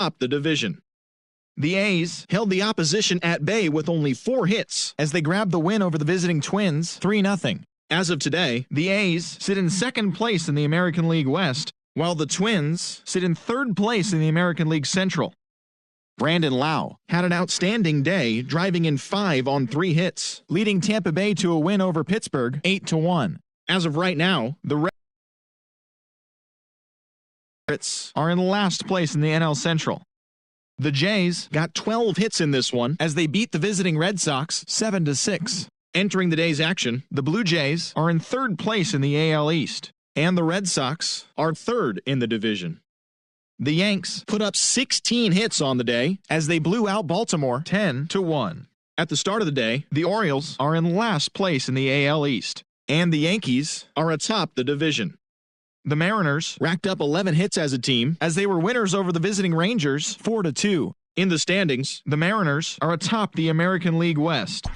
top the division. The A's held the opposition at bay with only 4 hits as they grabbed the win over the visiting Twins 3-0. As of today, the A's sit in second place in the American League West, while the Twins sit in third place in the American League Central. Brandon Lowe had an outstanding day, driving in 5 on 3 hits, leading Tampa Bay to a win over Pittsburgh 8-1. As of right now, the Reds are in last place in the NL Central. The Jays got 12 hits in this one as they beat the visiting Red Sox 7-6. Entering the day's action, the Blue Jays are in third place in the AL East, and the Red Sox are third in the division. The Yanks put up 16 hits on the day as they blew out Baltimore 10-1. At the start of the day, the Orioles are in last place in the AL East, and the Yankees are atop the division. The Mariners racked up 11 hits as a team as they were winners over the visiting Rangers 4-2. In the standings, the Mariners are atop the American League West.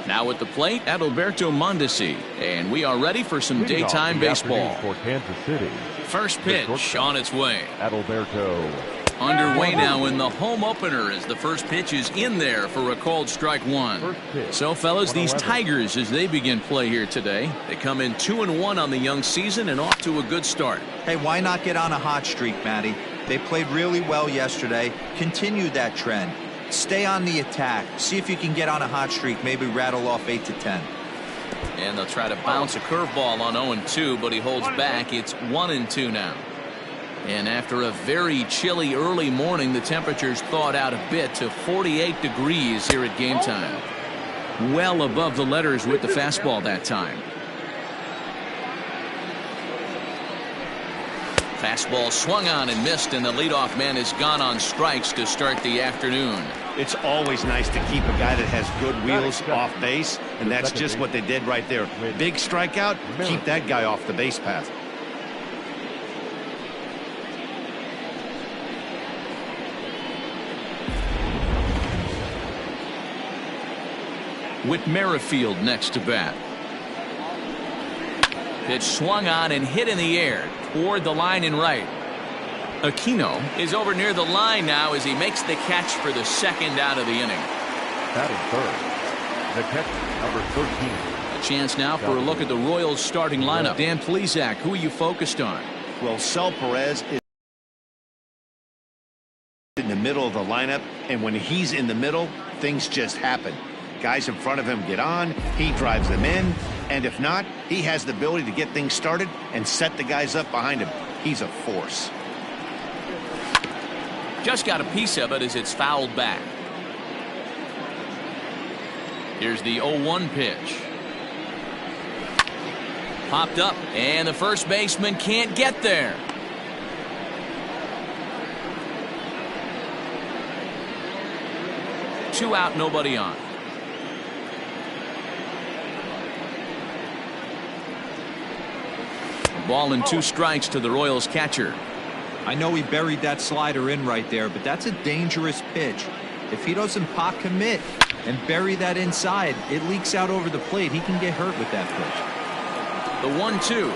Now at the plate, Adalberto Mondesi, and we are ready for some daytime baseball. For Kansas City. First pitch on its way. Adalberto. Underway now in the home opener as the first pitch is in there for a called strike one. So, fellas, these Tigers, as they begin play here today, they come in 2-1 on the young season and off to a good start. Hey, why not get on a hot streak, Matty? They played really well yesterday. Continue that trend. Stay on the attack. See if you can get on a hot streak. Maybe rattle off 8-10. And they'll try to bounce a curveball on 0-2, but he holds back. It's 1-2 now. And after a very chilly early morning, the temperatures thawed out a bit to 48 degrees here at game time. Well above the letters with the fastball that time. Fastball swung on and missed, and the leadoff man is gone on strikes to start the afternoon. It's always nice to keep a guy that has good wheels off base, and that's just what they did right there. Big strikeout, keep that guy off the base path. Whit Merrifield next to bat. Pitch swung on and hit in the air toward the line and right. Aquino is over near the line now as he makes the catch for the second out of the inning. Batting third, the catcher, number 13. A chance now for a look at the Royals starting lineup. Dan Plesac, who are you focused on? Well, Sal Perez is in the middle of the lineup, and when he's in the middle, things just happen. Guys in front of him get on, he drives them in, and if not, he has the ability to get things started and set the guys up behind him. He's a force. Just got a piece of it as it's fouled back. Here's the 0-1 pitch. Popped up, and the first baseman can't get there. Two out, nobody on. Ball and 2 strikes to the Royals catcher. I know he buried that slider in right there, but that's a dangerous pitch. If he doesn't pot commit and bury that inside, it leaks out over the plate. He can get hurt with that pitch. The 1-2.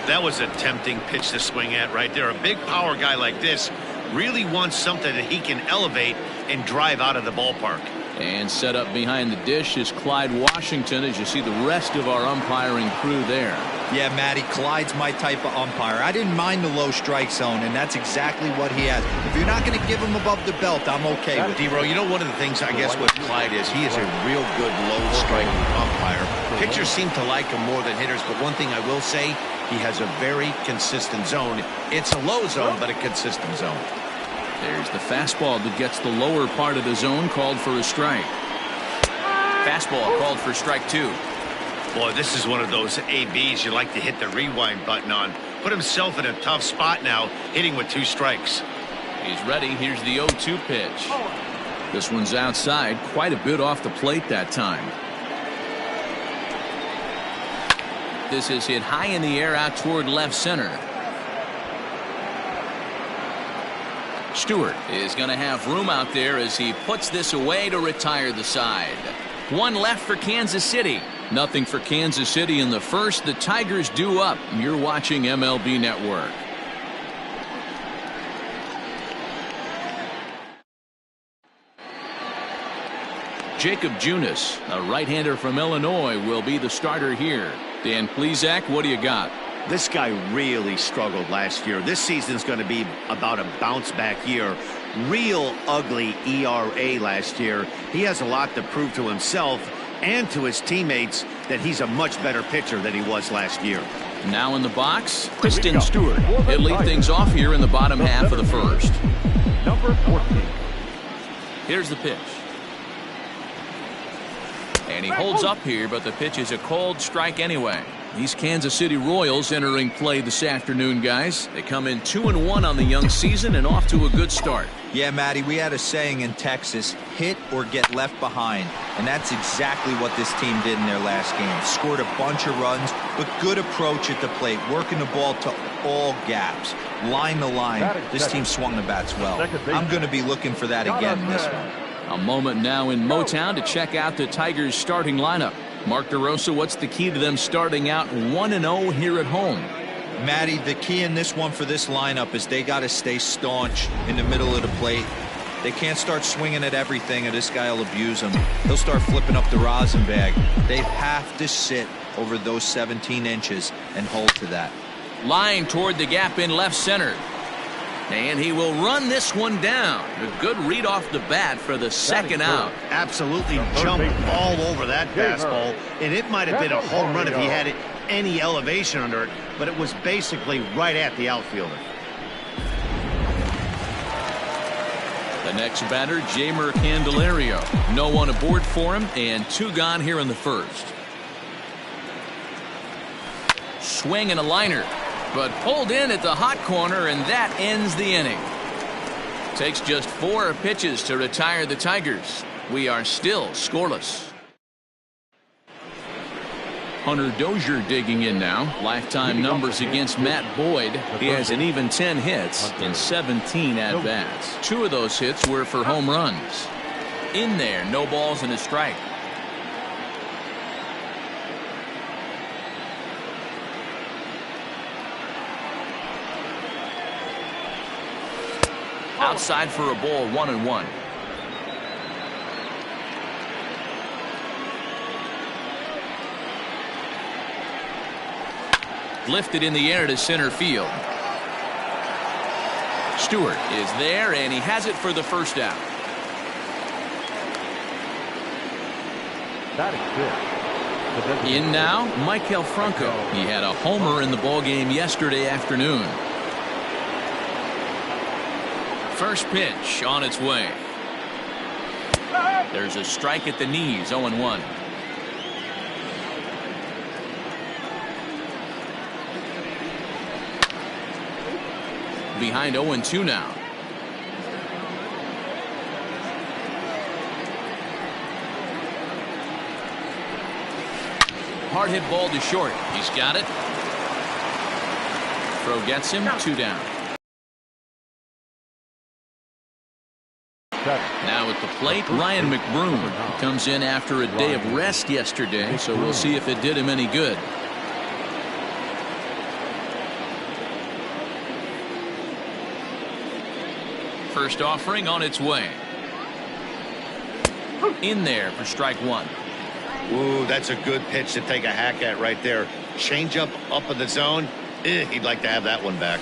That was a tempting pitch to swing at right there. A big power guy like this really wants something that he can elevate and drive out of the ballpark. And set up behind the dish is Clyde Washington, as you see the rest of our umpiring crew there. Yeah, Matty, Clyde's my type of umpire. I didn't mind the low strike zone, and that's exactly what he has. If you're not going to give him above the belt, I'm okay with it. D-Row, you know, one of the things I guess with Clyde is he is a real good low strike umpire. Pitchers seem to like him more than hitters, but one thing I will say, he has a very consistent zone. It's a low zone, but a consistent zone. There's the fastball that gets the lower part of the zone, called for a strike. Fastball called for strike 2. Boy, this is one of those ABs you like to hit the rewind button on. Put himself in a tough spot now, hitting with 2 strikes. He's ready. Here's the 0-2 pitch. This one's outside, quite a bit off the plate that time. This is hit high in the air out toward left center. Stewart is going to have room out there as he puts this away to retire the side. 1 left for Kansas City. Nothing for Kansas City in the first. The Tigers due up. You're watching MLB Network. Jacob Junis, a right-hander from Illinois, will be the starter here. Dan Plesac, what do you got? This guy really struggled last year. This season's going to be about a bounce-back year. Real ugly ERA last year. He has a lot to prove to himself and to his teammates that he's a much better pitcher than he was last year. Now in the box, Kristen Stewart. He'll lead things off here in the bottom half of the first. Number 14. Here's the pitch. And he holds up here, but the pitch is a cold strike anyway. These Kansas City Royals entering play this afternoon, guys. They come in 2-1 on the young season and off to a good start. Yeah, Matty, we had a saying in Texas, hit or get left behind. And that's exactly what this team did in their last game. Scored a bunch of runs, but good approach at the plate, working the ball to all gaps. Line the line. This team swung the bats well. I'm going to be looking for that again in this one. A moment now in Motown to check out the Tigers starting lineup. Mark DeRosa, what's the key to them starting out 1-0 here at home? Matty, the key in this one for this lineup is they got to stay staunch in the middle of the plate. They can't start swinging at everything or this guy will abuse them. He'll start flipping up the rosin bag. They have to sit over those 17 inches and hold to that. Line toward the gap in left center. And he will run this one down. A good read off the bat for the second out. Absolutely jumped all over that fastball. And it might have been a home run if he had any elevation under it. But it was basically right at the outfielder. The next batter, Jeimer Candelario. No one aboard for him, and 2 gone here in the first. Swing and a liner. But pulled in at the hot corner, and that ends the inning. Takes just 4 pitches to retire the Tigers. We are still scoreless. Hunter Dozier digging in now. Lifetime numbers against Matt Boyd. He has an even 10 hits in 17 at-bats. 2 of those hits were for home runs. In there, no balls and a strike. Outside for a ball, 1-1. Lifted in the air to center field. Stewart is there, and he has it for the first out. In now, Maikel Franco. He had a homer in the ballgame yesterday afternoon. First pitch on its way. There's a strike at the knees, 0-1. Behind 0-2 now. Hard hit ball to short. He's got it. Throw gets him 2 down. Now at the plate, Ryan McBroom comes in after a day of rest yesterday, so we'll see if it did him any good. First offering on its way. In there for strike 1. Ooh, that's a good pitch to take a hack at right there. Changeup up in the zone. He'd like to have that one back.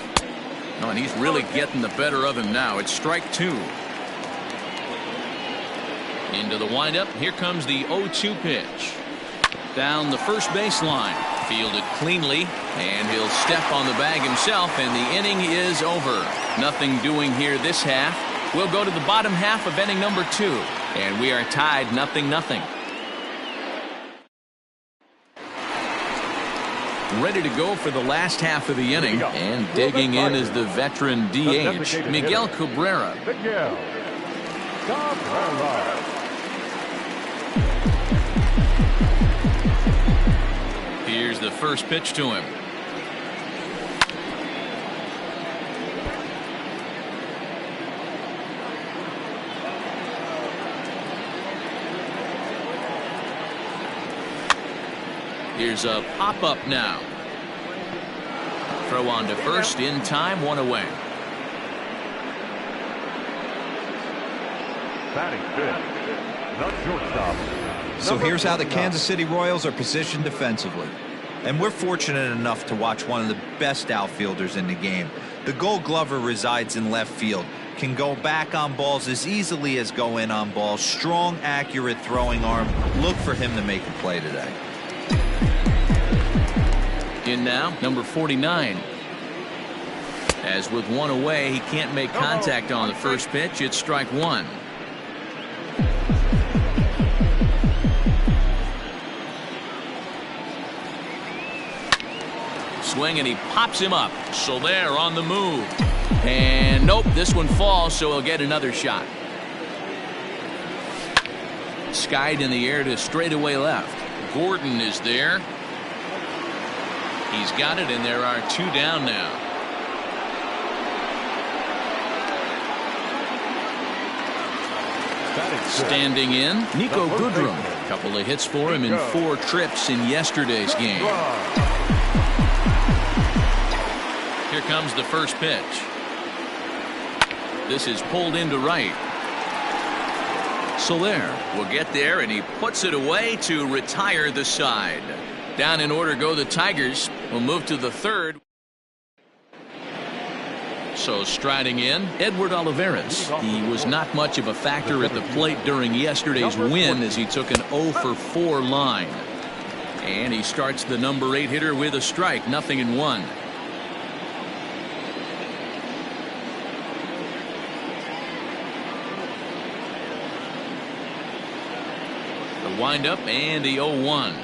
Oh, and he's really getting the better of him now. It's strike 2. Into the windup. Here comes the 0-2 pitch. Down the first baseline. Fielded cleanly, and he'll step on the bag himself, and the inning is over. Nothing doing here this half. We'll go to the bottom half of inning number 2, and we are tied 0-0. Ready to go for the last half of the inning, and digging in is the veteran DH, Miguel Cabrera. Here's the first pitch to him. Here's a pop-up now. Throw on to first in time, 1 away. Batting fifth, the shortstop. So here's how the Kansas City Royals are positioned defensively. And we're fortunate enough to watch one of the best outfielders in the game. The Gold Glover resides in left field. Can go back on balls as easily as go in on balls. Strong, accurate throwing arm. Look for him to make a play today. In now, number 49. As with 1 away, he can't make contact on the first pitch. It's strike 1. Swing, and he pops him up. Soler on the move. And nope, this one falls, so he'll get another shot. Skied in the air to straightaway left. Gordon is there. He's got it, and there are 2 down now. Standing in, Nico Goodrum. A couple of hits for him in 4 trips in yesterday's game. Here comes the first pitch. This is pulled into right. Soler will get there, and he puts it away to retire the side. Down in order go the Tigers. We'll move to the 3rd. So striding in, Edward Olivares. He was not much of a factor at the plate during yesterday's win as he took an 0-for-4 line. And he starts the number 8 hitter with a strike, 0-1. The windup and the 0-1.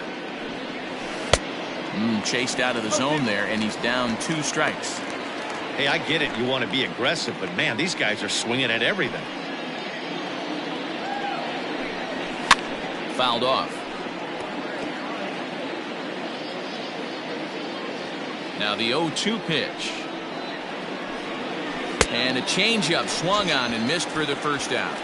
Chased out of the zone there, and he's down 2 strikes. Hey, I get it. You want to be aggressive, but man, these guys are swinging at everything. Fouled off. Now the 0-2 pitch. And a changeup swung on and missed for the first out.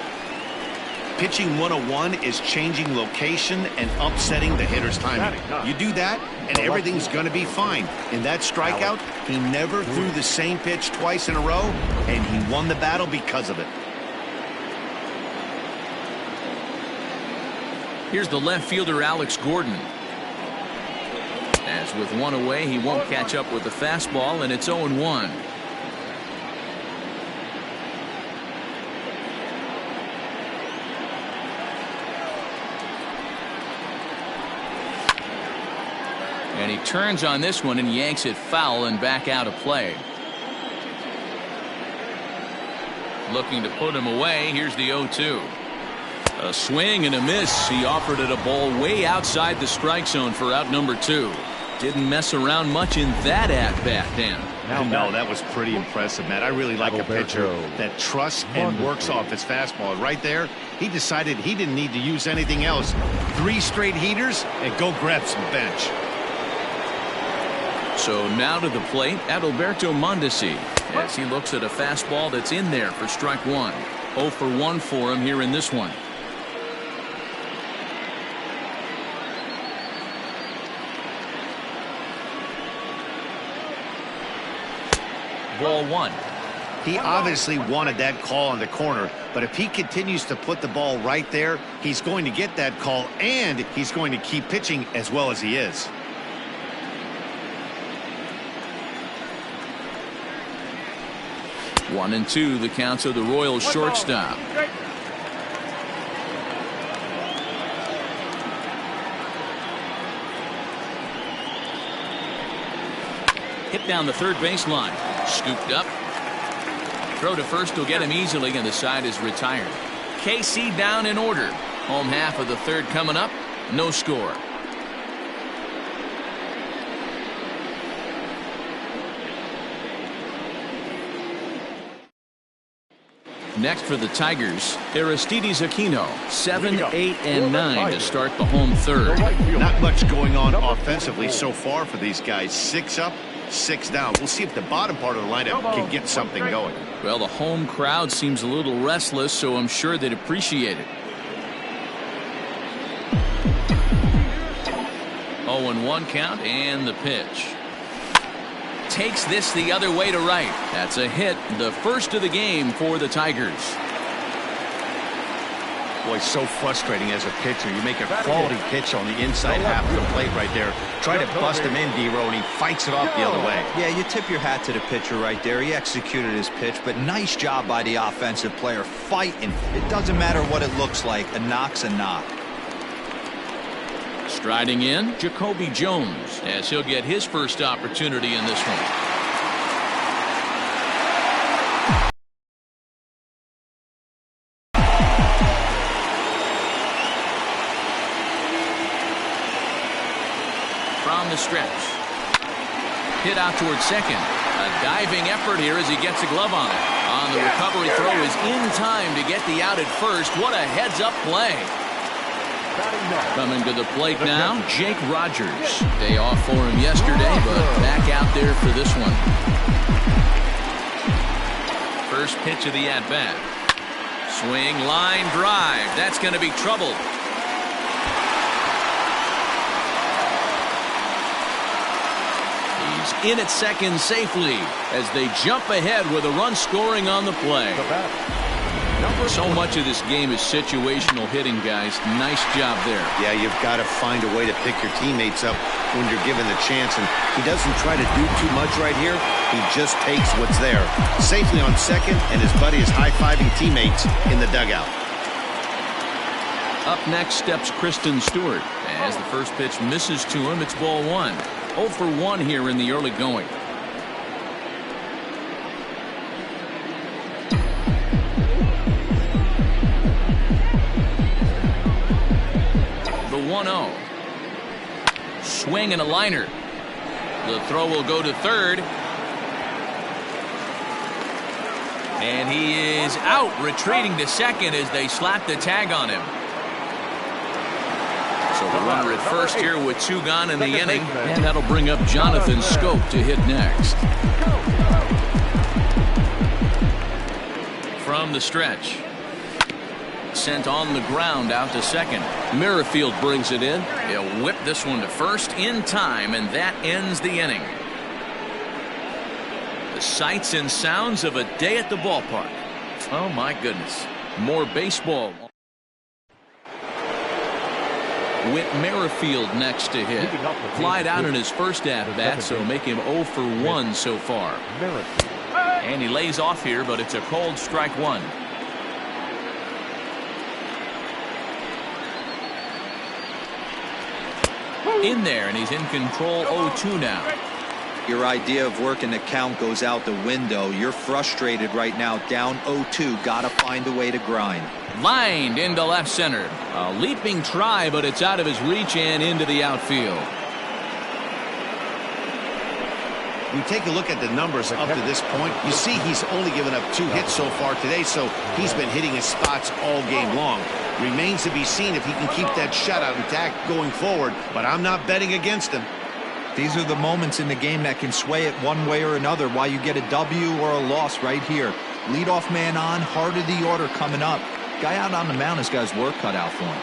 Pitching 101 is changing location and upsetting the hitter's timing. You do that, and everything's going to be fine. In that strikeout, he never threw the same pitch twice in a row, and he won the battle because of it. Here's the left fielder, Alex Gordon. As with 1 away, he won't catch up with the fastball, and it's 0-1. And he turns on this one and yanks it foul and back out of play. Looking to put him away. Here's the 0-2. A swing and a miss. He offered it a ball way outside the strike zone for out number 2. Didn't mess around much in that at-bat, Dan. No, that was pretty impressive, Matt. I really like a pitcher that trusts and works off his fastball. Right there, he decided he didn't need to use anything else. 3 straight heaters and go grab some bench. So now to the plate, Adalberto Mondesi, as he looks at a fastball that's in there for strike one. 0 for 1 for him here in this one. Ball one. He obviously wanted that call on the corner, but if he continues to put the ball right there, he's going to get that call, and he's going to keep pitching as well as he is. One and two, the counts of the Royals shortstop. Hit down the third baseline. Scooped up. Throw to first will get him easily, and the side is retired. KC down in order. Home half of the third coming up. No score. Next for the Tigers, Aristides Aquino, 7, 8, and 9 to start the home third. Not much going on offensively so far for these guys. 6 up, 6 down. We'll see if the bottom part of the lineup can get something going. Well, the home crowd seems a little restless, so I'm sure they'd appreciate it. 0-1 count, and the pitch. Takes this the other way to right. That's a hit, the first of the game for the Tigers. Boy, so frustrating as a pitcher. You make a quality pitch on the inside half of the plate right there. Try to bust him in, D-Row, and he fights it off the other way. Yeah, you tip your hat to the pitcher right there. He executed his pitch, but nice job by the offensive player fighting. It doesn't matter what it looks like. A knock's a knock. Striding in, Jacoby Jones, as he'll get his first opportunity in this one. From the stretch. Hit out towards second. A diving effort here as he gets a glove on it. On the recovery throw is in time to get the out at first. What a heads-up play. Coming to the plate now, Jake Rogers. Day off for him yesterday, but back out there for this one. First pitch of the at-bat. Swing, line, drive. That's going to be trouble. He's in at second safely as they jump ahead with a run scoring on the play. So much of this game is situational hitting, guys. Nice job there. Yeah, you've got to find a way to pick your teammates up when you're given the chance, and he doesn't try to do too much right here. He just takes what's there. Safely on second, and his buddy is high-fiving teammates in the dugout. Up next steps Kristen Stewart. As the first pitch misses to him, it's ball one. 0 for 1 here in the early going. The 1-0. Swing and a liner. The throw will go to third. And he is out, retreating to second as they slap the tag on him. So the runner at first here with 2 gone in the inning, and that'll bring up Jonathan Schoop to hit next. From the stretch. Sent on the ground out to second. Merrifield brings it in. He'll whip this one to first in time, and that ends the inning. The sights and sounds of a day at the ballpark. Oh my goodness. More baseball. Whit Merrifield next to hit. Flied out in his first at-bat, so make him 0 for 1 so far. And he lays off here, but it's a cold strike one. In there, and he's in control. 0-2 now. Your idea of working the count goes out the window. You're frustrated right now, down 0-2. Got to find a way to grind. Lined into left center. A leaping try, but it's out of his reach and into the outfield. You take a look at the numbers up to this point. You see he's only given up 2 hits so far today, so he's been hitting his spots all game long. Remains to be seen if he can keep that shutout intact going forward, but I'm not betting against him. These are the moments in the game that can sway it one way or another, why you get a W or a loss right here. Leadoff man on, heart of the order coming up. Guy out on the mound has got his work cut out for him.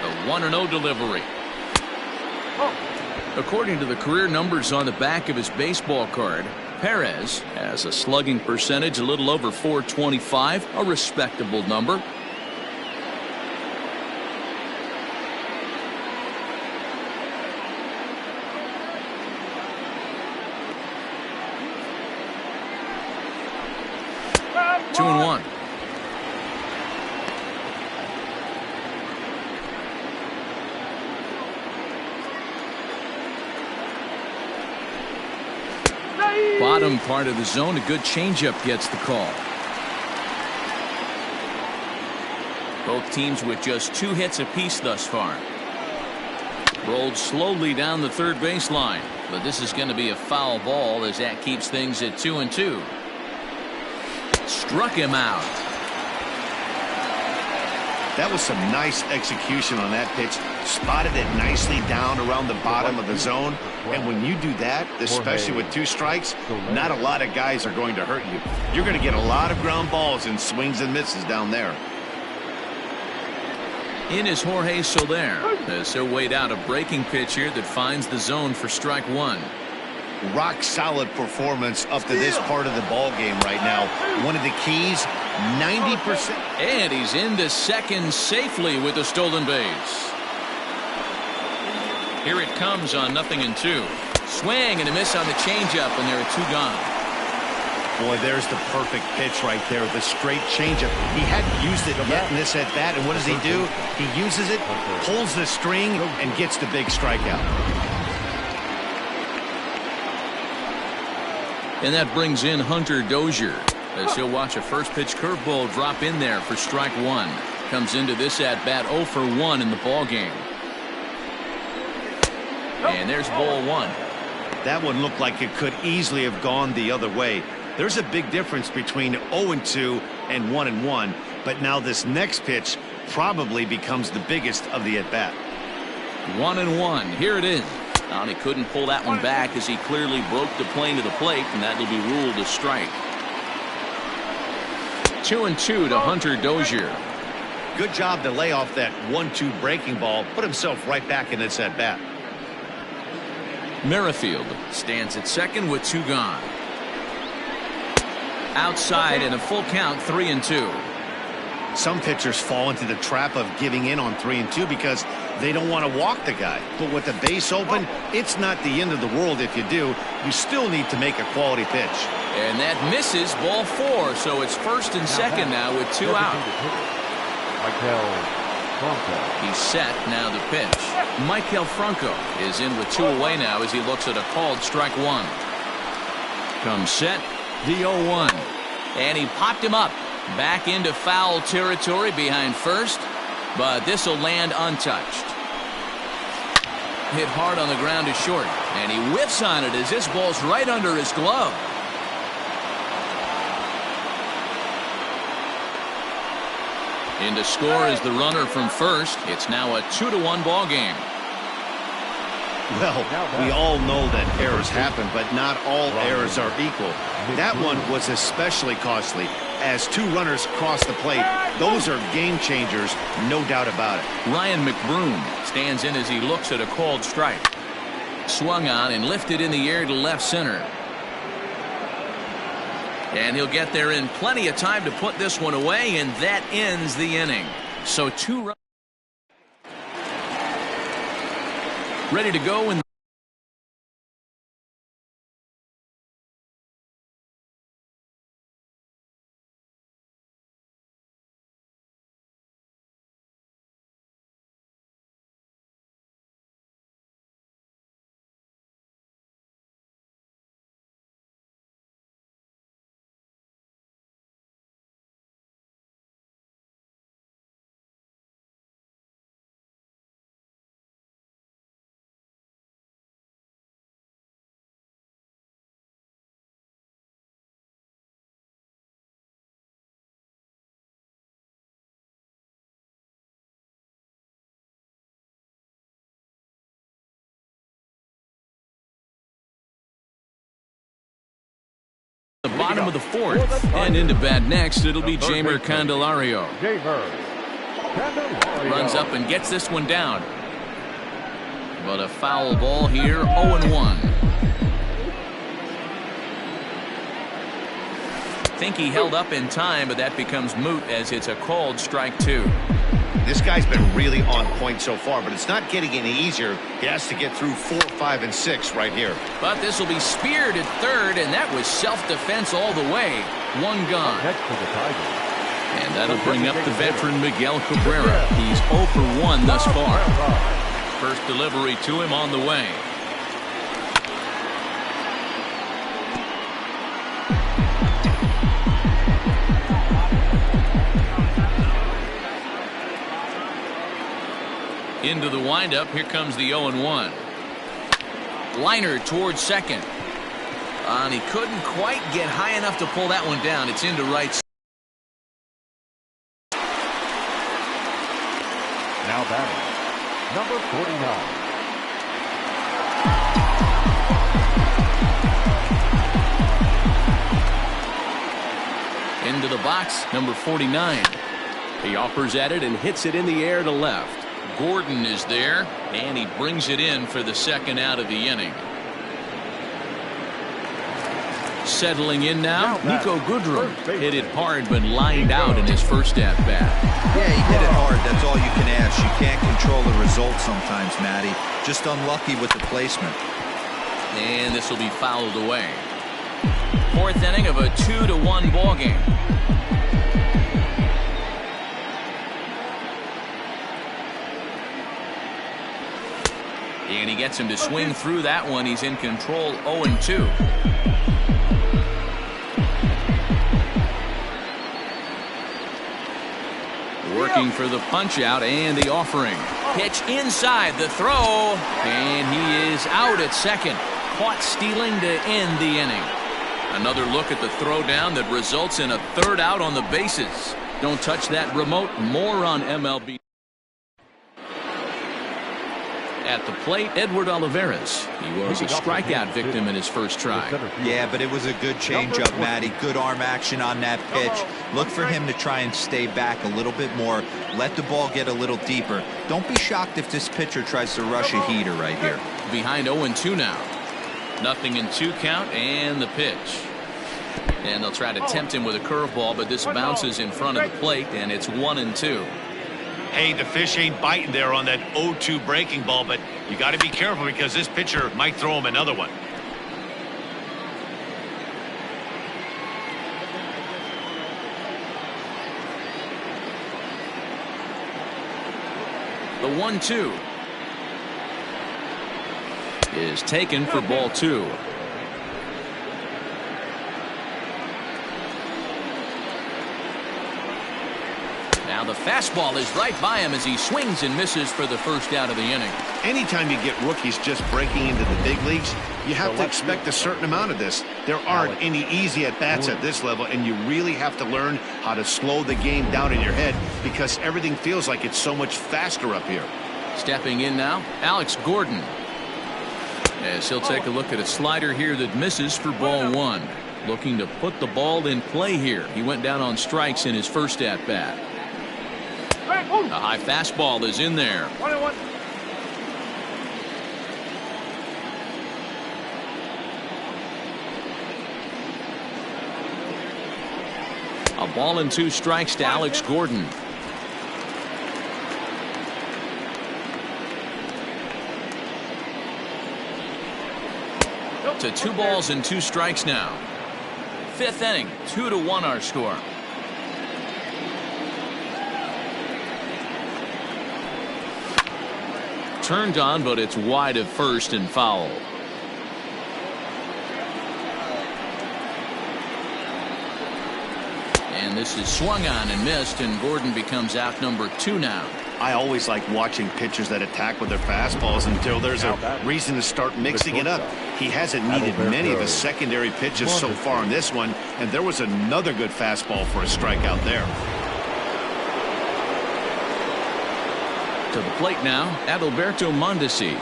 The 1-0 delivery. According to the career numbers on the back of his baseball card, Perez has a slugging percentage a little over .425, a respectable number. Two and one. Bottom part of the zone, a good changeup gets the call. Both teams with just 2 hits apiece thus far. Rolled slowly down the third baseline, but this is going to be a foul ball as that keeps things at 2-2. Struck him out. That was some nice execution on that pitch. Spotted it nicely down around the bottom of the zone. And when you do that, especially with 2 strikes, not a lot of guys are going to hurt you. You're going to get a lot of ground balls and swings and misses down there. In is Jorge Soler as he'll wait out a breaking pitch here that finds the zone for strike 1. Rock solid performance up to this part of the ball game right now. One of the keys, 90%. And he's into second safely with a stolen base. Here it comes on 0-2. Swing and a miss on the changeup, and there are 2 gone. Boy, there's the perfect pitch right there, the straight changeup. He hadn't used it yet in this at-bat, and what does he do? He uses it, pulls the string, and gets the big strikeout. And that brings in Hunter Dozier as he'll watch a first pitch curveball drop in there for strike 1. Comes into this at bat 0 for 1 in the ball game. And there's ball 1. That one looked like it could easily have gone the other way. There's a big difference between 0-2 and 1-1, but now this next pitch probably becomes the biggest of the at bat. 1-1. Here it is. And he couldn't pull that one back as he clearly broke the plane to the plate, and that'll be ruled a strike. 2-2 to Hunter Dozier. Good job to lay off that 1-2 breaking ball, put himself right back in this at bat. Merrifield stands at second with 2 gone. Outside and a full count, 3-2. Some pitchers fall into the trap of giving in on 3-2 because they don't want to walk the guy. But with the base open, it's not the end of the world if you do. You still need to make a quality pitch. And that misses, ball 4. So it's first and second now with 2 out. He's set, now the pitch. Maikel Franco is in with 2 away now as he looks at a called strike 1. Comes set, the 0-1. And he popped him up. Back into foul territory behind first, but this will land untouched. Hit hard on the ground to short, and he whiffs on it as this ball's right under his glove. In to score is the runner from first. It's now a 2-1 ball game. Well, we all know that errors happen, but not all errors are equal. That one was especially costly. As 2 runners cross the plate, those are game changers, no doubt about it. Ryan McBroom stands in as he looks at a called strike. Swung on and lifted in the air to left center. And he'll get there in plenty of time to put this one away, and that ends the inning. So 2 runs ready to go in The bottom of the fourth. And into bat next, it'll be Jeimer Candelario. Runs up and gets this one down. But a foul ball here, 0-1. Think he held up in time, but that becomes moot as it's a called strike two. This guy's been really on point so far, but it's not getting any easier. He has to get through 4, 5, and 6 right here. But this will be speared at third, and that was self-defense all the way. One gone. And that'll bring up the veteran Miguel Cabrera. He's 0 for 1 thus far. First delivery to him on the way. Into the windup. Here comes the 0-1. Liner towards second. And he couldn't quite get high enough to pull that one down. It's into right. Now batting, number 49. Into the box, number 49. He offers at it and hits it in the air to left. Gordon is there, and he brings it in for the second out of the inning. Settling in now, Niko Goodrum. Hit it hard, but lined out in his first at-bat. Yeah, he hit it hard. That's all you can ask. You can't control the result sometimes, Matty. Just unlucky with the placement. And this will be fouled away. Fourth inning of a 2-1 ball game. And he gets him to swing through that one. He's in control, 0-2. Working for the punch out and the offering. Pitch inside the throw. And he is out at second. Caught stealing to end the inning. Another look at the throw down that results in a third out on the bases. Don't touch that remote. More on MLB. At the plate, Edward Olivares. He was a strikeout victim in his first try. Yeah, but it was a good changeup, Matty. Good arm action on that pitch. Look for him to try and stay back a little bit more. Let the ball get a little deeper. Don't be shocked if this pitcher tries to rush a heater right here. Behind 0-2 now. Nothing in 2 count and the pitch. And they'll try to tempt him with a curveball, but this bounces in front of the plate, and it's 1-2. Hey, the fish ain't biting there on that 0-2 breaking ball, but you got to be careful because this pitcher might throw him another one. The 1-2 is taken for ball 2. Now the fastball is right by him as he swings and misses for the first out of the inning. Anytime you get rookies just breaking into the big leagues, you have to expect a certain amount of this. There aren't any easy at-bats at this level, and you really have to learn how to slow the game down in your head because everything feels like it's so much faster up here. Stepping in now, Alex Gordon. As he'll take a look at a slider here that misses for ball 1. Looking to put the ball in play here. He went down on strikes in his first at-bat. A high fastball is in there. A ball and 2 strikes to Alex Gordon. To 2 balls and 2 strikes now. 5th inning, 2-1 our score. Turned on, but it's wide of first and foul. And this is swung on and missed, and Gordon becomes out number 2 now. I always like watching pitchers that attack with their fastballs until there's a reason to start mixing it up. He hasn't needed many of his secondary pitches so far in this one, and there was another good fastball for a strikeout there. To the plate now, Adalberto Mondesi.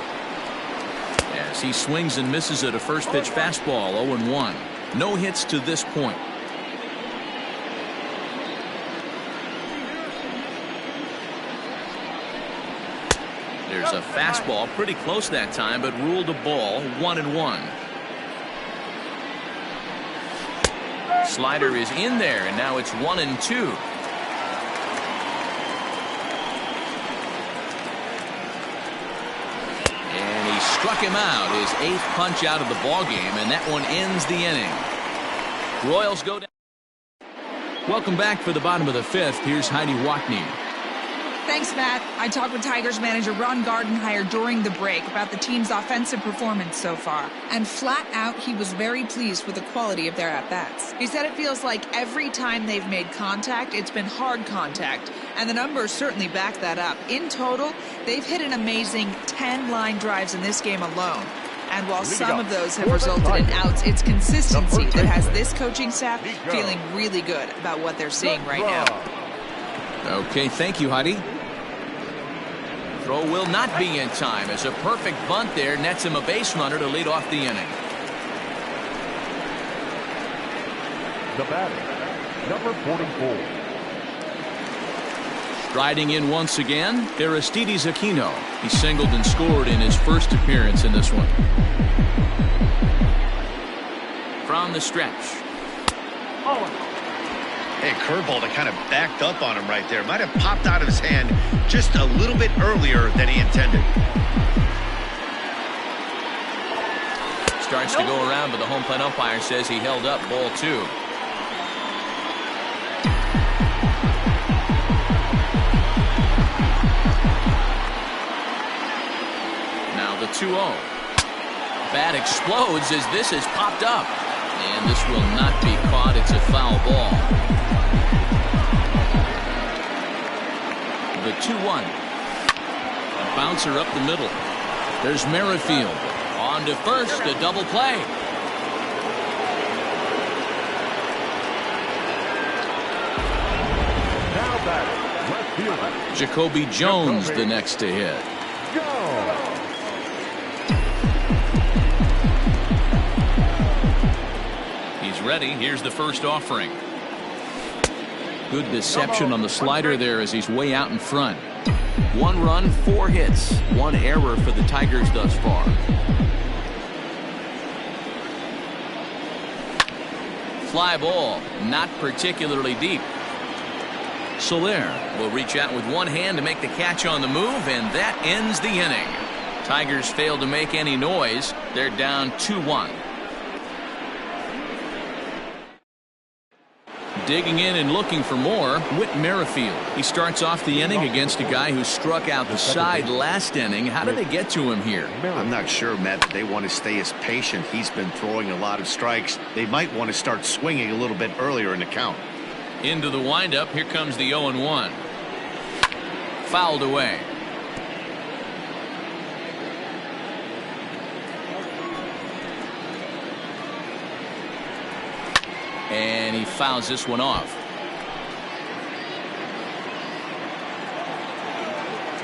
As he swings and misses at a first pitch fastball, 0-1. No hits to this point. There's a fastball pretty close that time, but ruled a ball. 1-1. Slider is in there, and now it's 1-2. And he struck him out, his 8th punch out of the ball game, and that one ends the inning. Royals go down. Welcome back for the bottom of the 5th. Here's Heidi Watney. Thanks, Matt. I talked with Tigers manager Ron Gardenhire during the break about the team's offensive performance so far. And flat out, he was very pleased with the quality of their at-bats. He said it feels like every time they've made contact, it's been hard contact. And the numbers certainly back that up. In total, they've hit an amazing 10 line drives in this game alone. And while some of those have resulted in outs, it's consistency that has this coaching staff feeling really good about what they're seeing right now. Okay, thank you, Heidi. Throw will not be in time as a perfect bunt there nets him a base runner to lead off the inning. The batter, number 44. Striding in once again, Aristides Aquino. He singled and scored in his first appearance in this one. From the stretch. Hey, curveball that kind of backed up on him right there. Might have popped out of his hand just a little bit earlier than he intended. Starts to go around, but the home plate umpire says he held up ball 2. Now the 2-0. Bat explodes as this is popped up. And this will not be caught. It's a foul ball. The 2-1. A bouncer up the middle. There's Merrifield. On to first, a double play. Now batting, left fielder. Jacoby Jones the next to hit. He's ready. Here's the first offering. Good deception on the slider there as he's way out in front. 1 run, 4 hits, 1 error for the Tigers thus far. Fly ball, not particularly deep. Soler will reach out with one hand to make the catch on the move, and that ends the inning. Tigers failed to make any noise. They're down 2-1. Digging in and looking for more, Whit Merrifield. He starts off the inning against a guy who struck out the side last inning. How did they get to him here? I'm not sure, Matt, that they want to stay as patient. He's been throwing a lot of strikes. They might want to start swinging a little bit earlier in the count. Into the windup. Here comes the 0-1. Fouled away. And he fouls this one off.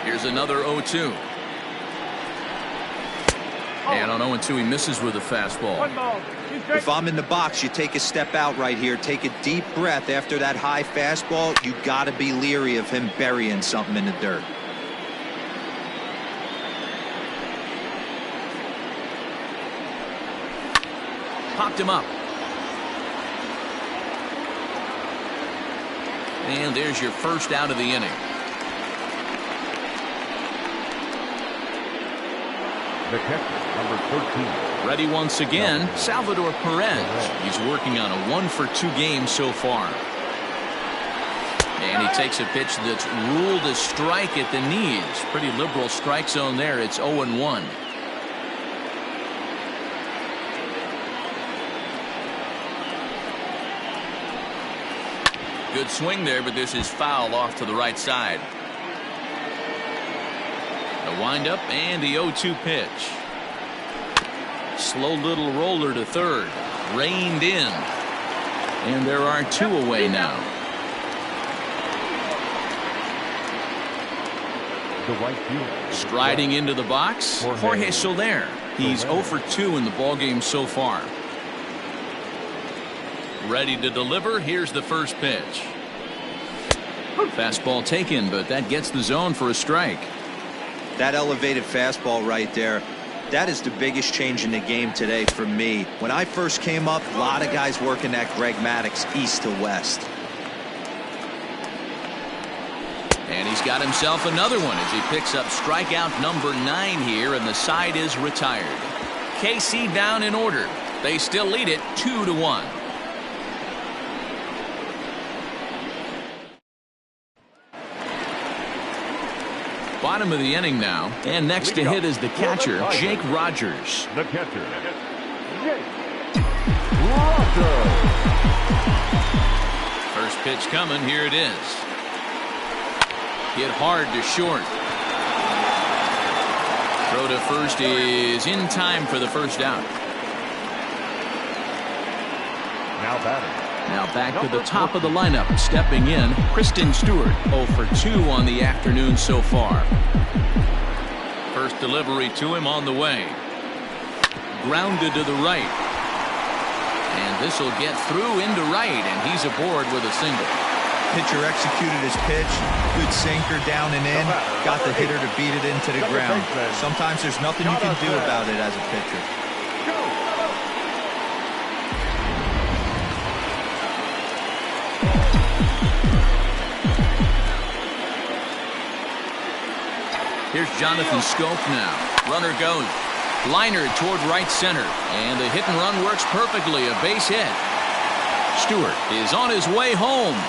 Here's another 0-2. And on 0-2, he misses with a fastball. If I'm in the box, you take a step out right here. Take a deep breath after that high fastball. You got to be leery of him burying something in the dirt. Popped him up. And there's your first out of the inning. The catcher, number 13. Ready once again, Salvador Perez. He's working on a 1-for-2 game so far. And he takes a pitch that's ruled a strike at the knees. Pretty liberal strike zone there. It's 0-1. Good swing there, but this is foul off to the right side. The windup and the 0-2 pitch. Slow little roller to third. Reined in. And there are 2 away now. The right fielder. Striding into the box, Jorge Soler. He's 0-for-2 in the ballgame so far. Ready to deliver. Here's the first pitch. Fastball taken, but that gets the zone for a strike. That elevated fastball right there, that is the biggest change in the game today for me. When I first came up, a lot of guys working that Greg Maddux east to west. And he's got himself another one as he picks up strikeout number 9 here, and the side is retired. KC down in order. They still lead it 2-1. Bottom of the inning now, and next to hit is the catcher, Jake Rogers. The catcher, Jake Rogers. First pitch coming. Here it is. Hit hard to short. Throw to first is in time for the first out. Now batting. Now back to the top of the lineup. Stepping in, Kristen Stewart, 0 for 2 on the afternoon so far. First delivery to him on the way. Grounded to the right. And this will get through into right, and he's aboard with a single. Pitcher executed his pitch. Good sinker down and in. Got the hitter to beat it into the ground. Sometimes there's nothing you can do about it as a pitcher. Here's Jonathan Schoop now. Runner goes. Liner toward right center. And the hit and run works perfectly. A base hit. Stewart is on his way home.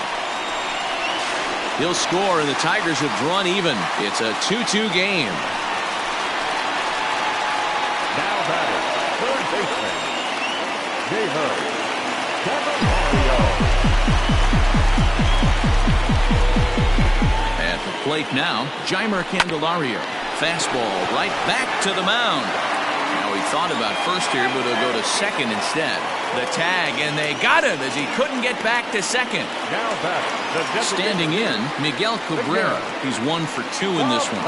He'll score, and the Tigers have drawn even. It's a 2-2 game. Now batting, third baseman, Jeher Candelario. At the plate now, Jeimer Candelario. Fastball right back to the mound. Now he thought about first here, but he'll go to second instead. The tag, and they got him as he couldn't get back to second. Now batting, standing in, Miguel Cabrera. He's 1 for 2 in this one.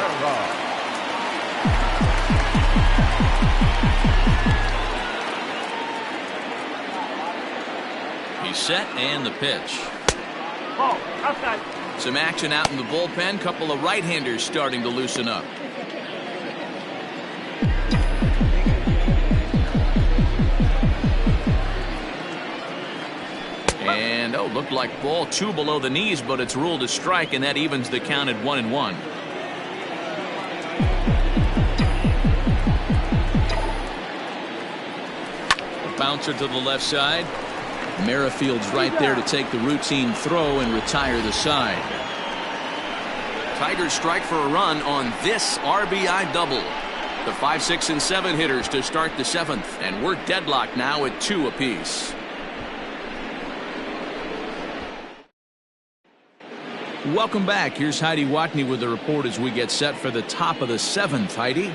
He's set, and the pitch. Some action out in the bullpen. Couple of right-handers starting to loosen up. And, looked like ball 2 below the knees, but it's ruled a strike, and that evens the count at 1-1. Bouncer to the left side. Merrifield's right there to take the routine throw and retire the side. Tigers strike for a run on this RBI double. The 5, 6, and 7 hitters to start the 7th, and we're deadlocked now at 2 apiece. Welcome back. Here's Heidi Watney with the report as we get set for the top of the 7th. Heidi?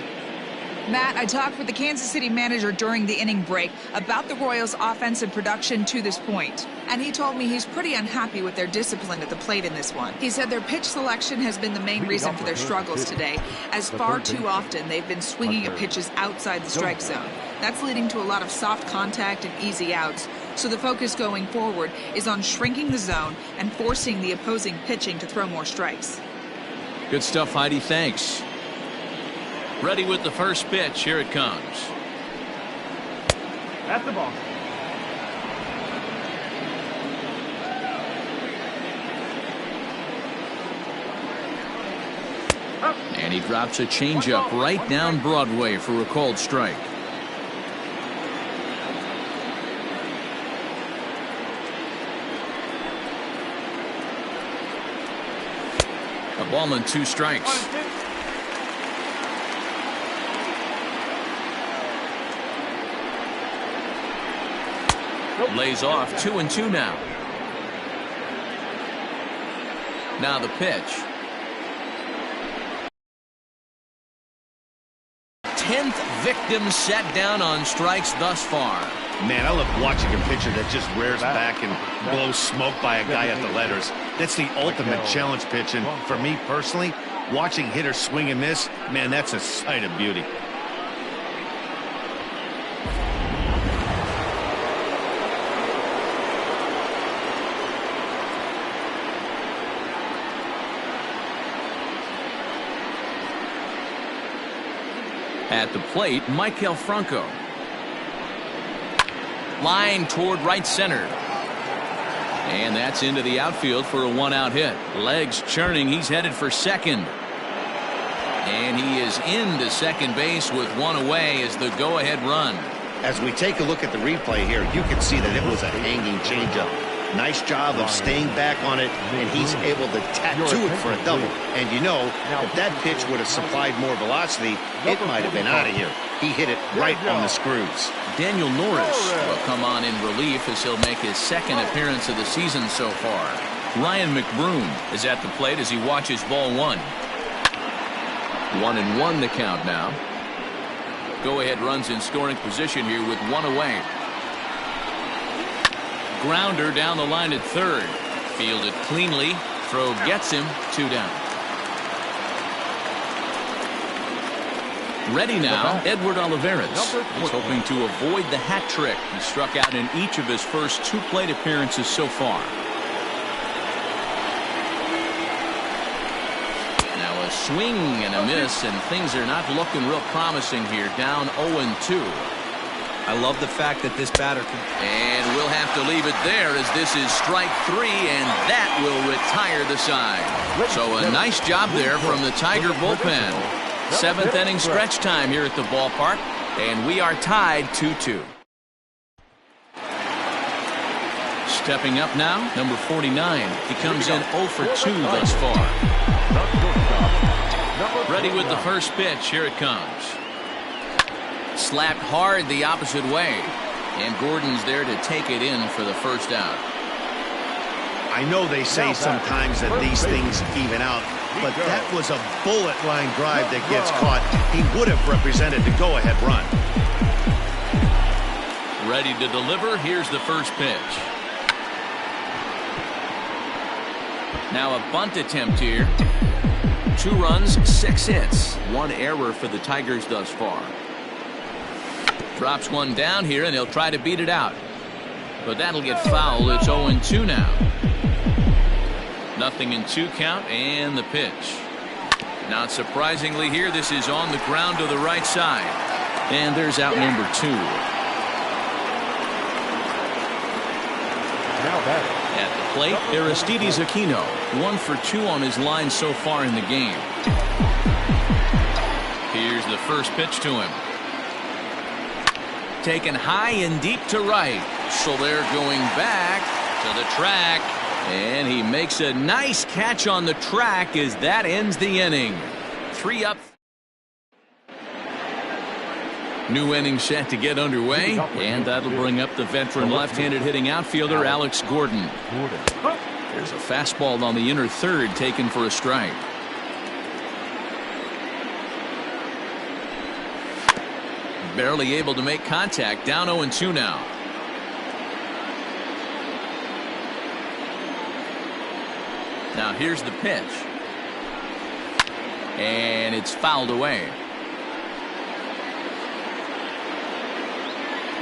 Matt, I talked with the Kansas City manager during the inning break about the Royals' offensive production to this point. And he told me he's pretty unhappy with their discipline at the plate in this one. He said their pitch selection has been the main reason for their struggles today, as far too often they've been swinging at pitches outside the strike zone. That's leading to a lot of soft contact and easy outs. So the focus going forward is on shrinking the zone and forcing the opposing pitching to throw more strikes. Good stuff, Heidi. Thanks. Ready with the first pitch. Here it comes. That's the ball. And he drops a changeup right down Broadway for a called strike. A ball and 2 strikes. Lays off 2-2 now. Now the pitch. 10th victim set down on strikes thus far. Man, I love watching a pitcher that just rears back and blows smoke by a guy at the letters. That's the ultimate challenge pitch, and for me personally, watching hitters swing and miss, man, that's a sight of beauty. At the plate, Maikel Franco. Line toward right center. And that's into the outfield for a one-out hit. Legs churning. He's headed for second. And he is into second base with one away as the go-ahead run. As we take a look at the replay here, you can see that it was a hanging changeup. Nice job of staying back on it, and he's able to tattoo it for a double. And you know, if that pitch would have supplied more velocity, it might have been out of here. He hit it right on the screws. Daniel Norris will come on in relief as he'll make his second appearance of the season so far. Ryan McBroom is at the plate as he watches ball one. 1-1 the count now. Go-ahead runs in scoring position here with one away. Grounder down the line at third. Fielded cleanly. Throw gets him. 2 down. Ready now, Edward Olivares. He's hoping to avoid the hat trick. He struck out in each of his first 2 plate appearances so far. Now a swing and a miss, and things are not looking real promising here. Down 0-2. I love the fact that this batter can... And we'll have to leave it there as this is strike 3, and that will retire the side. So a nice job there from the Tiger bullpen. 7th inning stretch time here at the ballpark, and we are tied 2-2. Stepping up now, number 49. He comes in 0 for 2 thus far. Ready with the first pitch. Here it comes. Slapped hard the opposite way, and Gordon's there to take it in for the first out. I know they say sometimes that these things even out, but that was a bullet line drive that gets caught. He would have represented the go-ahead run. Ready to deliver. Here's the first pitch. Now a bunt attempt here. 2 runs, 6 hits. 1 error for the Tigers thus far. Drops one down here, and he'll try to beat it out. But that'll get foul. It's 0-2 now. 0-2 count, and the pitch. Not surprisingly here, this is on the ground to the right side. And there's out number 2. At the plate, Aristides Aquino. 1 for 2 on his line so far in the game. Here's the first pitch to him. Taken high and deep to right. So they're going back to the track. And he makes a nice catch on the track as that ends the inning. 3 up. New inning set to get underway. And that'll bring up the veteran left-handed hitting outfielder Alex Gordon. There's a fastball on the inner third taken for a strike. Barely able to make contact. Down 0-2 now. Now here's the pitch. And it's fouled away.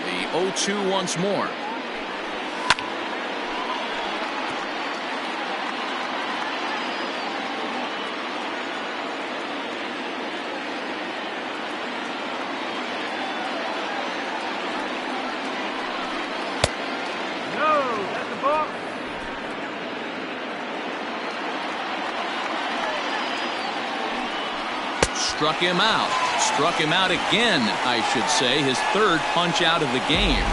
The 0-2 once more. Struck him out. Struck him out again, I should say. His 3rd punch out of the game.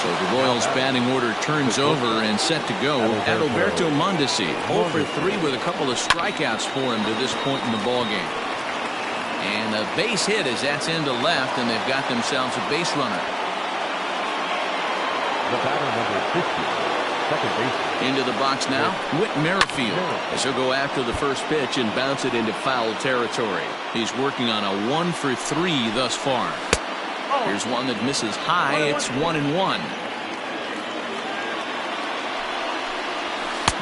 So the Royals batting order turns over and set to go. Adalberto Mondesi 0 for 3 with a couple of strikeouts for him to this point in the ballgame. And a base hit as that's into left, and they've got themselves a base runner. The batter number 50. Into the box now, Whit Merrifield, as he'll go after the first pitch and bounce it into foul territory. He's working on a 1 for 3 thus far. Here's one that misses high. It's 1-1.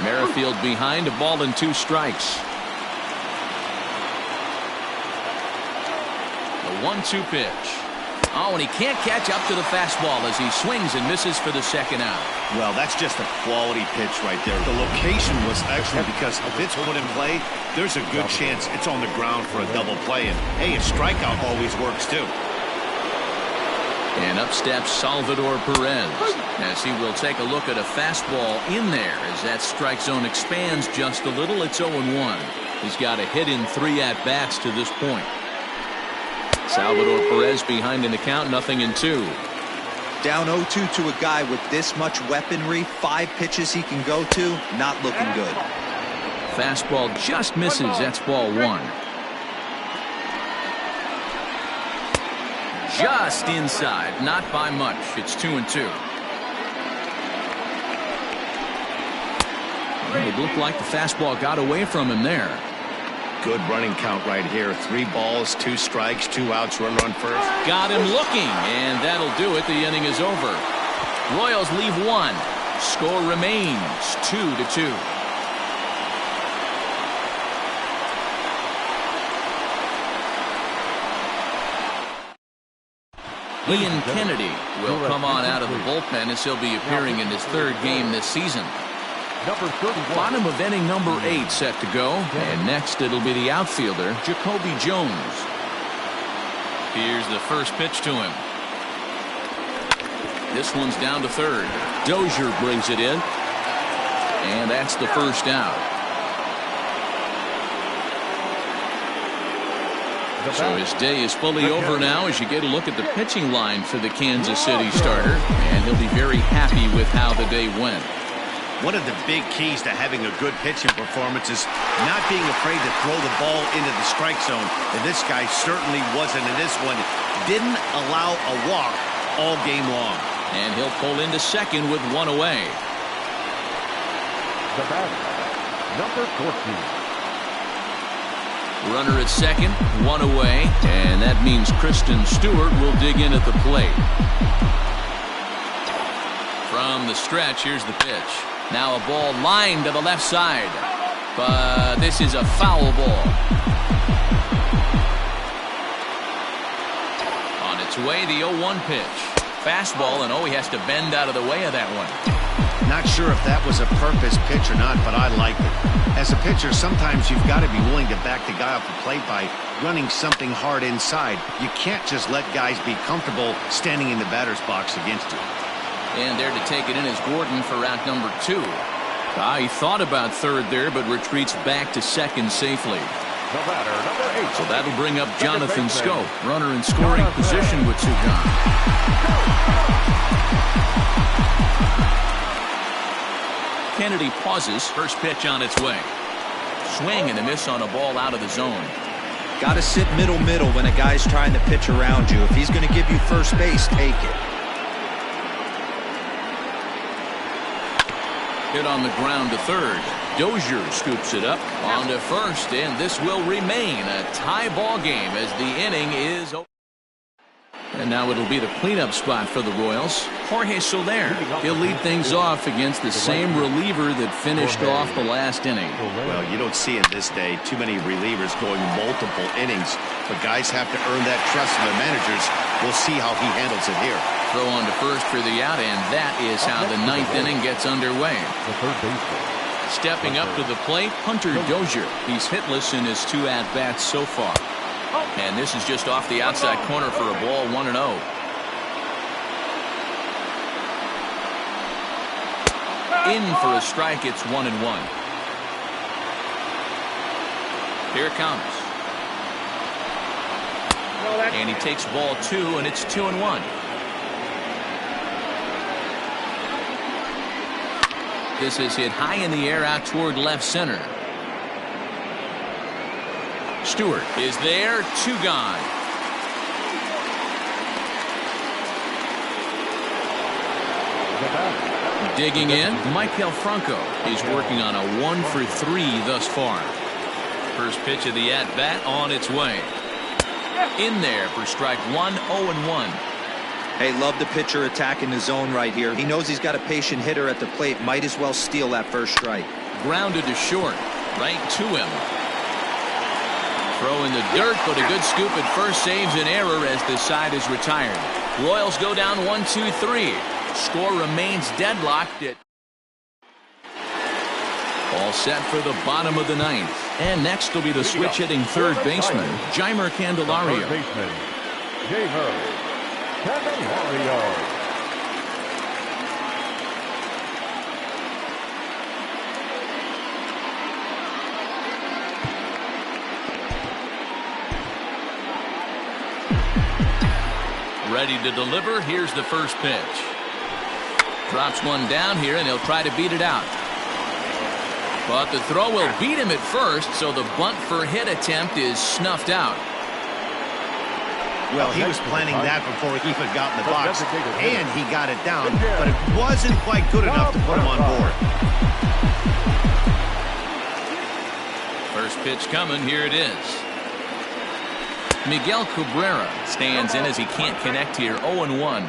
Merrifield behind, a ball and 2 strikes. The 1-2 pitch. Oh, and he can't catch up to the fastball as he swings and misses for the second out. Well, that's just a quality pitch right there. The location was excellent because if it's put in play, there's a good chance it's on the ground for a double play. And, hey, a strikeout always works, too. And up steps Salvador Perez as he will take a look at a fastball in there as that strike zone expands just a little. It's 0-1. He's got a hit in 3 at-bats to this point. Salvador Perez behind in the count, 0-2. Down 0-2 to a guy with this much weaponry, 5 pitches he can go to, not looking good. Fastball just misses. That's ball 1. Just inside, not by much. It's 2-2. It looked like the fastball got away from him there. Good running count right here. 3 balls, 2 strikes, 2 outs, runner on first. Got him looking, and that'll do it. The inning is over. Royals leave 1. Score remains 2-2. Ian Kennedy will come on out of the bullpen as he'll be appearing in his 3rd game this season. Bottom of inning number 8 set to go, and next it'll be the outfielder Jacoby Jones. Here's the first pitch to him. This one's down to 3rd. Dozier brings it in, and that's the first out. So his day is fully over now as you get a look at the pitching line for the Kansas City starter, and he'll be very happy with how the day went. One of the big keys to having a good pitching performance is not being afraid to throw the ball into the strike zone. And this guy certainly wasn't in this one. Didn't allow a walk all game long. And he'll pull into second with 1 away. The batter, number 14. Runner at second, 1 away, and that means Kristen Stewart will dig in at the plate. From the stretch, here's the pitch. Now a ball lined to the left side, but this is a foul ball. On its way, the 0-1 pitch. Fastball, and he has to bend out of the way of that one. Not sure if that was a purpose pitch or not, but I liked it. As a pitcher, sometimes you've got to be willing to back the guy off the plate by running something hard inside. You can't just let guys be comfortable standing in the batter's box against you. And there to take it in is Gordon for out number 2. He thought about 3rd there, but retreats back to second safely. The batter, number 8. So that'll bring up Jonathan Schoop, runner in scoring position with 2 gone. Kennedy pauses. First pitch on its way. Swing and a miss on a ball out of the zone. Got to sit middle when a guy's trying to pitch around you. If he's going to give you first base, take it. Hit on the ground to 3rd. Dozier scoops it up on to 1st, and this will remain a tie ball game as the inning is over. And now it'll be the cleanup spot for the Royals. Jorge Soler. He'll lead things off against the same reliever that finished off the last inning. Well, you don't see in this day too many relievers going multiple innings, but guys have to earn that trust from their managers. We'll see how he handles it here. Throw on to 1st for the out, and that is how the 9th inning gets underway. The third baseman. Stepping up to the plate, Hunter Dozier. He's hitless in his 2 at-bats so far. And this is just off the outside corner for a ball, 1-0. In for a strike, it's 1-1. Here it comes. And he takes ball 2, and it's 2-1. This is hit high in the air out toward left center. Stewart is there, 2 gone. Digging in, Maikel Franco. He's working on a 1 for 3 thus far. First pitch of the at-bat on its way. In there for strike 1, 0-1. Hey, love the pitcher attacking the zone right here. He knows he's got a patient hitter at the plate. Might as well steal that first strike. Grounded to short. Right to him. Throw in the dirt, but a good scoop at first saves an error as the side is retired. Royals go down 1-2-3. Score remains deadlocked at all set for the bottom of the ninth. And next will be the switch hitting third baseman, Jeimer Candelario. Third baseman, Jeimer Candelario. Ready to deliver. Here's the first pitch. Drops one down here, and he'll try to beat it out. But the throw will beat him at first, so the bunt for hit attempt is snuffed out. Well, he was planning that before he even got in the box, and he got it down, but it wasn't quite good enough to put him on board. First pitch coming. Here it is. Miguel Cabrera stands in as he can't connect here. 0-1.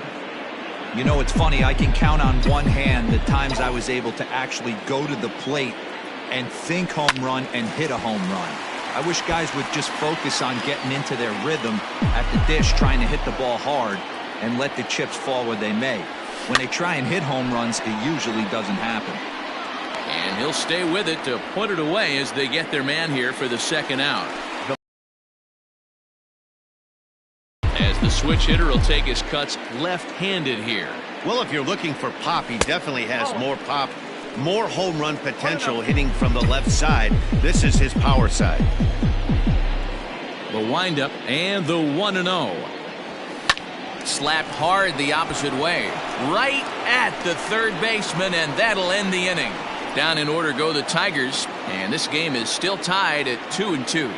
You know, it's funny. I can count on one hand the times I was able to actually go to the plate and think home run and hit a home run. I wish guys would just focus on getting into their rhythm at the dish, trying to hit the ball hard and let the chips fall where they may. When they try and hit home runs, it usually doesn't happen. And he'll stay with it to put it away as they get their man here for the second out. As the switch hitter will take his cuts left-handed here. Well, if you're looking for pop, he definitely has more pop, more home run potential hitting from the left side. This is his power side. The windup and the 1-0. Slapped hard the opposite way. Right at the third baseman, and that'll end the inning. Down in order go the Tigers, and this game is still tied at 2-2.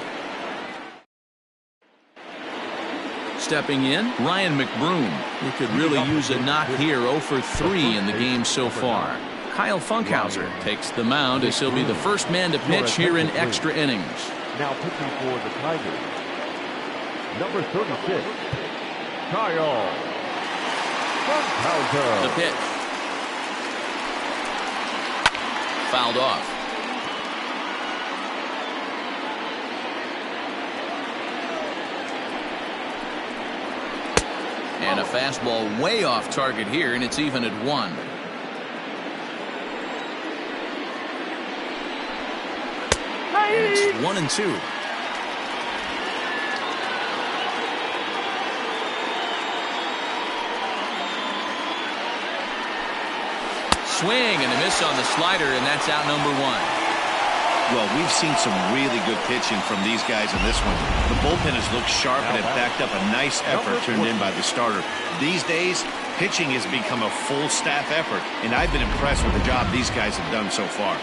Stepping in, Ryan McBroom. He could really use a knock here. 0 for 3 in the game so far. Kyle Funkhauser takes the mound as he'll be the first man to pitch here in extra innings. Now pitching for the Tigers, number 36, Kyle Funkhauser. The pitch. Fouled off. And a fastball way off target here, and it's even at 1. And it's 1-2. Swing and a miss on the slider, and that's out number 1. Well, we've seen some really good pitching from these guys in this one. The bullpen has looked sharp and it backed up a nice effort turned in by the starter. These days, pitching has become a full staff effort, and I've been impressed with the job these guys have done so far.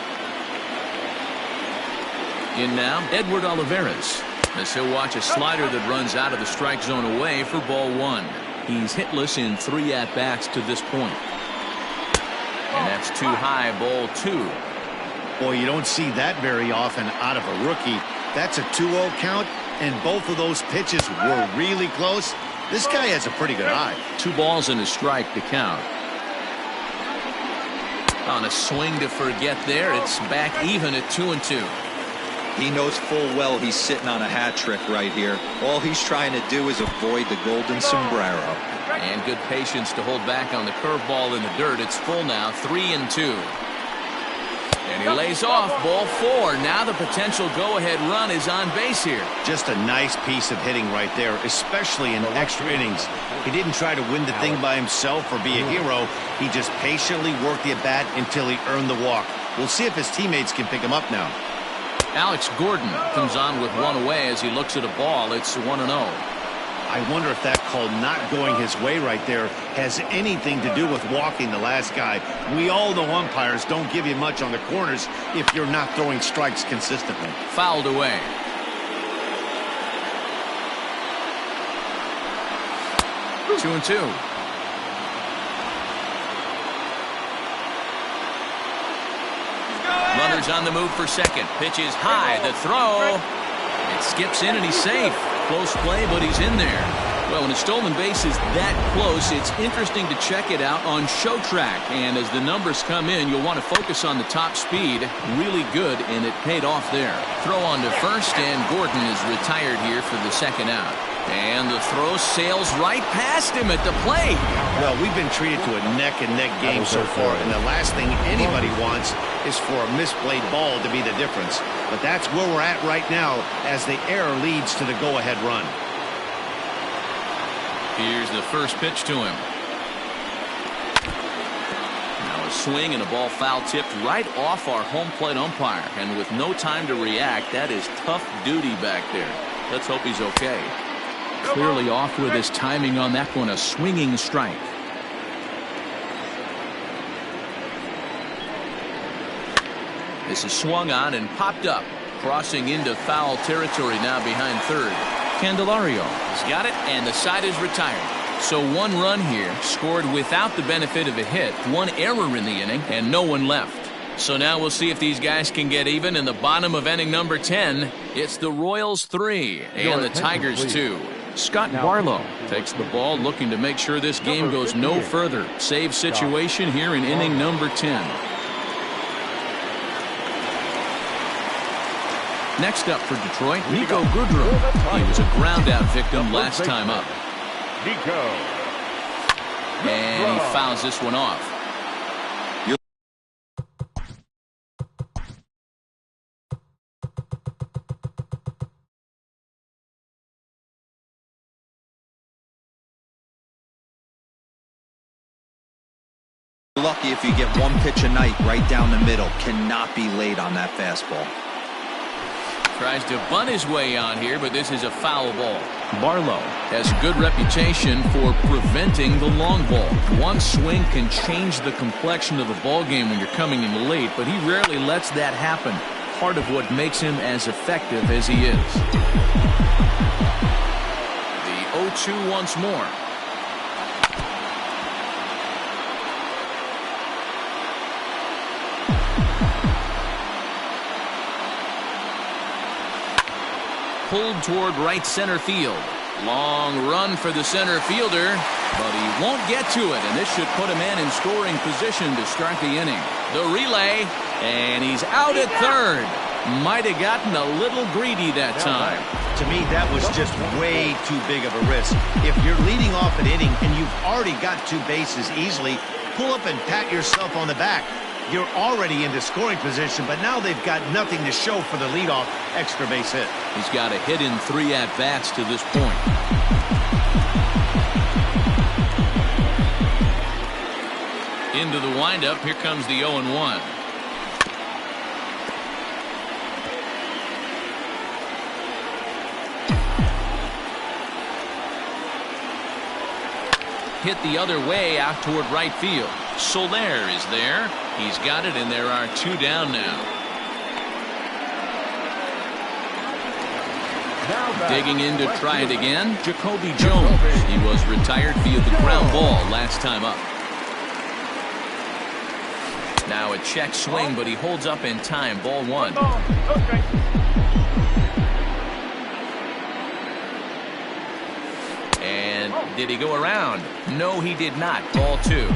In now, Edward Olivares, as he'll watch a slider that runs out of the strike zone away for ball 1. He's hitless in 3 at-bats to this point. And that's too high, ball 2. Boy, you don't see that very often out of a rookie. That's a 2-0 count, and both of those pitches were really close. This guy has a pretty good eye. 2 balls and a strike to count. On a swing to forget there, it's back even at 2-2. He knows full well he's sitting on a hat trick right here. All he's trying to do is avoid the golden sombrero. And good patience to hold back on the curveball in the dirt. It's full now, 3-2. And he lays off, ball 4. Now the potential go-ahead run is on base here. Just a nice piece of hitting right there, especially in extra innings. He didn't try to win the thing by himself or be a hero. He just patiently worked the at-bat until he earned the walk. We'll see if his teammates can pick him up now. Alex Gordon comes on with 1 away as he looks at a ball. It's 1-0. I wonder if that call not going his way right there has anything to do with walking the last guy. We all know umpires don't give you much on the corners if you're not throwing strikes consistently. Fouled away. Two and 2. Runners on the move for second. Pitch is high. The throw. It skips in and he's safe. Close play, but he's in there. Well, when a stolen base is that close, it's interesting to check it out on Show Track. And as the numbers come in, you'll want to focus on the top speed. Really good, and it paid off there. Throw on to first, and Gordon is retired here for the second out. And the throw sails right past him at the plate. Well, we've been treated to a neck-and-neck game so far, and the last thing anybody wants is for a misplayed ball to be the difference. But that's where we're at right now as the error leads to the go-ahead run. Here's the first pitch to him. Now a swing and a ball foul tipped right off our home plate umpire. And with no time to react, that is tough duty back there. Let's hope he's okay. Clearly off with his timing on that one. A swinging strike. This is swung on and popped up. Crossing into foul territory now behind third. Candelario has got it, and the side is retired. So one run here, scored without the benefit of a hit, one error in the inning, and no one left. So now we'll see if these guys can get even in the bottom of inning number 10. It's the Royals 3 and the Tigers 2. Scott Barlow takes the ball, looking to make sure this game goes no further. Save situation here in inning number 10. Next up for Detroit, Nico Goodrum. He was a ground-out victim last time up. And he fouls this one off. Lucky if you get one pitch a night right down the middle. Cannot be late on that fastball. Tries to bunt his way on here, but this is a foul ball. Barlow has a good reputation for preventing the long ball. One swing can change the complexion of the ball game when you're coming in late, but he rarely lets that happen. Part of what makes him as effective as he is. The 0-2 once more. Pulled toward right center field. Long run for the center fielder, but he won't get to it, and this should put a man in scoring position to start the inning. The relay, and he's out at third. Might have gotten a little greedy that time. To me, that was just way too big of a risk. If you're leading off an inning and you've already got two bases easily, pull up and pat yourself on the back. You're already into scoring position, but now they've got nothing to show for the leadoff extra base hit. He's got a hit in 3 at-bats to this point. Into the windup. Here comes the 0-1. Hit the other way out toward right field. Soler is there. He's got it, and there are 2 down now. Digging in to try it again, Jacoby Jones. He was retired via the ground ball last time up. Now a check swing, but he holds up in time. Ball 1. And did he go around? No, he did not. Ball 2.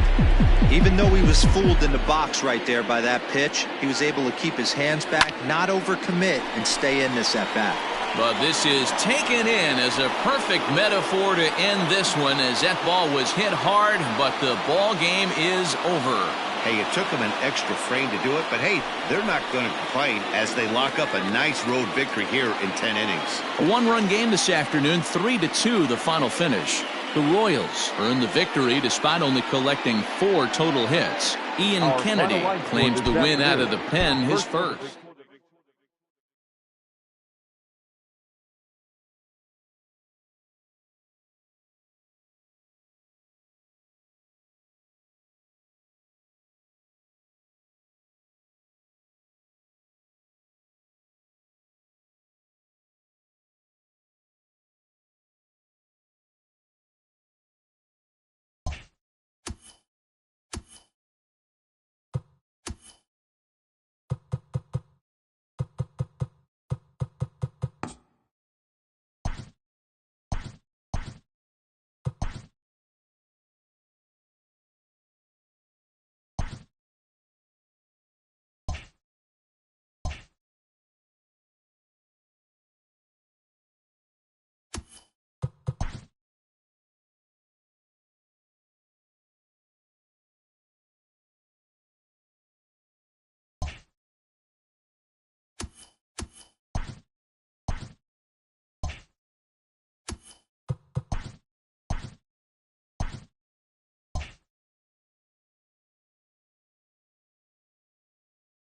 Even though he was fooled in the box right there by that pitch, he was able to keep his hands back, not overcommit, and stay in this at-bat. But this is taken in as a perfect metaphor to end this one, as that ball was hit hard, but the ball game is over. Hey, it took them an extra frame to do it, but hey, they're not going to complain as they lock up a nice road victory here in 10 innings. A one-run game this afternoon, 3-2 the final finish. The Royals earned the victory despite only collecting 4 total hits. Ian Kennedy claims the win out of the pen, his first.